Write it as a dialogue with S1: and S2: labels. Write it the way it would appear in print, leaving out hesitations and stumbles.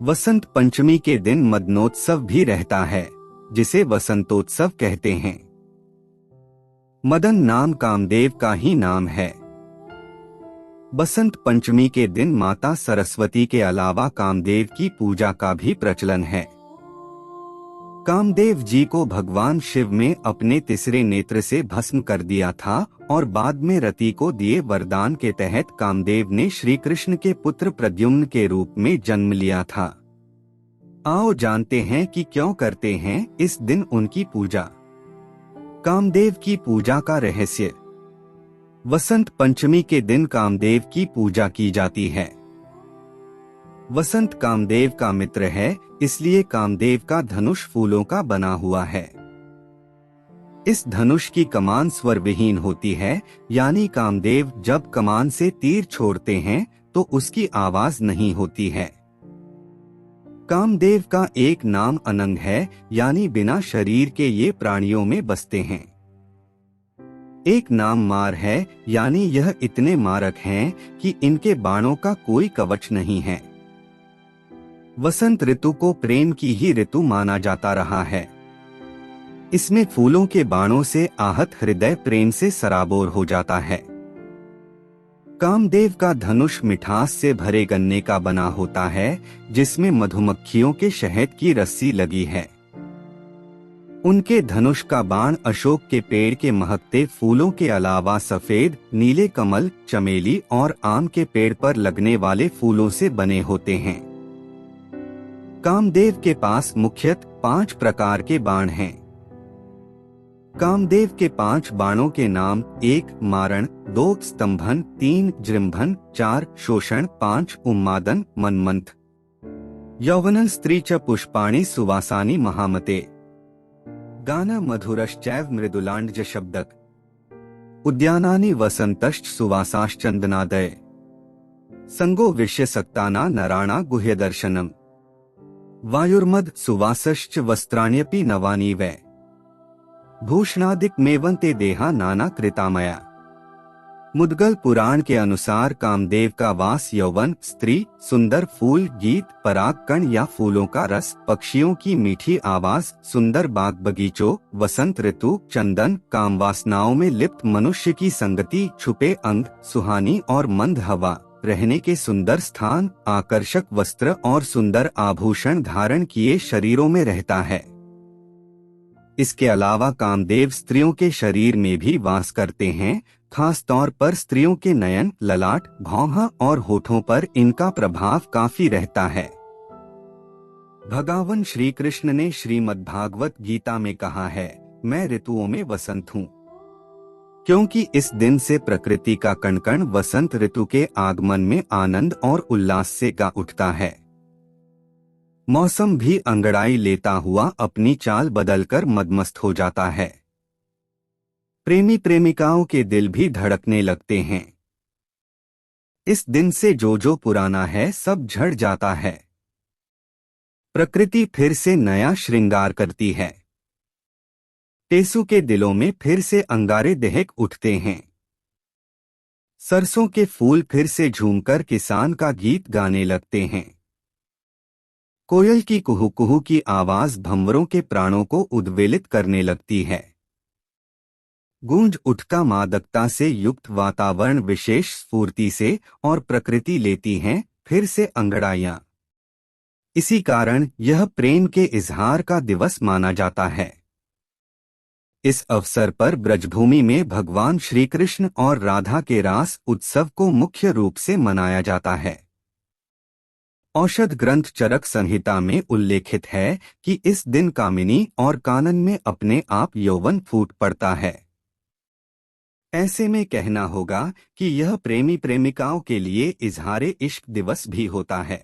S1: वसंत पंचमी के दिन मदनोत्सव भी रहता है, जिसे वसंतोत्सव कहते हैं। मदन नाम कामदेव का ही नाम है। बसंत पंचमी के दिन माता सरस्वती के अलावा कामदेव की पूजा का भी प्रचलन है। कामदेव जी को भगवान शिव में अपने तीसरे नेत्र से भस्म कर दिया था और बाद में रति को दिए वरदान के तहत कामदेव ने श्री कृष्ण के पुत्र प्रद्युम्न के रूप में जन्म लिया था। आओ जानते हैं कि क्यों करते हैं इस दिन उनकी पूजा। कामदेव की पूजा का रहस्य। वसंत पंचमी के दिन कामदेव की पूजा की जाती है। वसंत कामदेव का मित्र है, इसलिए कामदेव का धनुष फूलों का बना हुआ है। इस धनुष की कमान स्वर विहीन होती है, यानी कामदेव जब कमान से तीर छोड़ते हैं तो उसकी आवाज नहीं होती है। कामदेव का एक नाम अनंग है, यानी बिना शरीर के ये प्राणियों में बसते हैं। एक नाम मार है, यानी यह इतने मारक हैं कि इनके बाणों का कोई कवच नहीं है। वसंत ऋतु को प्रेम की ही ऋतु माना जाता रहा है। इसमें फूलों के बाणों से आहत हृदय प्रेम से सराबोर हो जाता है। कामदेव का धनुष मिठास से भरे गन्ने का बना होता है, जिसमें मधुमक्खियों के शहद की रस्सी लगी है। उनके धनुष का बाण अशोक के पेड़ के महकते फूलों के अलावा सफेद, नीले कमल, चमेली और आम के पेड़ पर लगने वाले फूलों से बने होते हैं। कामदेव के पास मुख्यतः 5 प्रकार के बाण हैं। कामदेव के 5 बाणों के नाम 1 मारण, 2 स्तंभन, 3 जृंभन, 4 शोषण, 5 उन्मादन मनमंथ। यौवनल स्त्री च पुष्पाणि सुवासानि महामते। गाना मधुरश्चैव मृदुलांडज शब्दक। उद्यानानि वसंतश्च सुवासाश्चंदनादय। संगो विषयसक्ताना नराणा गुह्यदर्शनम। वायुर्मद सुवासश्च वस्त्राण्यपि नवानि वै। भूषणादिक मेवन्ते देहा नाना कृतामया। मुद्गल पुराण के अनुसार कामदेव का वास यौवन, स्त्री, सुंदर फूल, गीत, पराग कण या फूलों का रस, पक्षियों की मीठी आवाज, सुंदर बाग बगीचों, वसंत ऋतु, चंदन, काम वासनाओं में लिप्त मनुष्य की संगति, छुपे अंग, सुहानी और मंद हवा, रहने के सुंदर स्थान, आकर्षक वस्त्र और सुंदर आभूषण धारण किए शरीरों में रहता है। इसके अलावा कामदेव स्त्रियों के शरीर में भी वास करते हैं, खास तौर पर स्त्रियों के नयन, ललाट, भौंहा और होठों पर इनका प्रभाव काफी रहता है। भगवान श्री कृष्ण ने श्रीमद्भागवत गीता में कहा है, मैं ऋतुओं में वसंत हूँ, क्योंकि इस दिन से प्रकृति का कण कण वसंत ऋतु के आगमन में आनंद और उल्लास से गा उठता है। मौसम भी अंगड़ाई लेता हुआ अपनी चाल बदलकर मदमस्त हो जाता है। प्रेमी प्रेमिकाओं के दिल भी धड़कने लगते हैं। इस दिन से जो पुराना है सब झड़ जाता है। प्रकृति फिर से नया श्रृंगार करती है। टेसू के दिलों में फिर से अंगारे दहक उठते हैं। सरसों के फूल फिर से झूमकर किसान का गीत गाने लगते हैं। कोयल की कुहू कुहू की आवाज भंवरों के प्राणों को उद्वेलित करने लगती है। गूंज उठता मादकता से युक्त वातावरण विशेष स्फूर्ति से और प्रकृति लेती हैं फिर से अंगड़ाइयां। इसी कारण यह प्रेम के इजहार का दिवस माना जाता है। इस अवसर पर ब्रजभूमि में भगवान श्री कृष्ण और राधा के रास उत्सव को मुख्य रूप से मनाया जाता है। औषध ग्रंथ चरक संहिता में उल्लेखित है कि इस दिन कामिनी और कानन में अपने आप यौवन फूट पड़ता है। ऐसे में कहना होगा कि यह प्रेमी प्रेमिकाओं के लिए इजहारे इश्क दिवस भी होता है।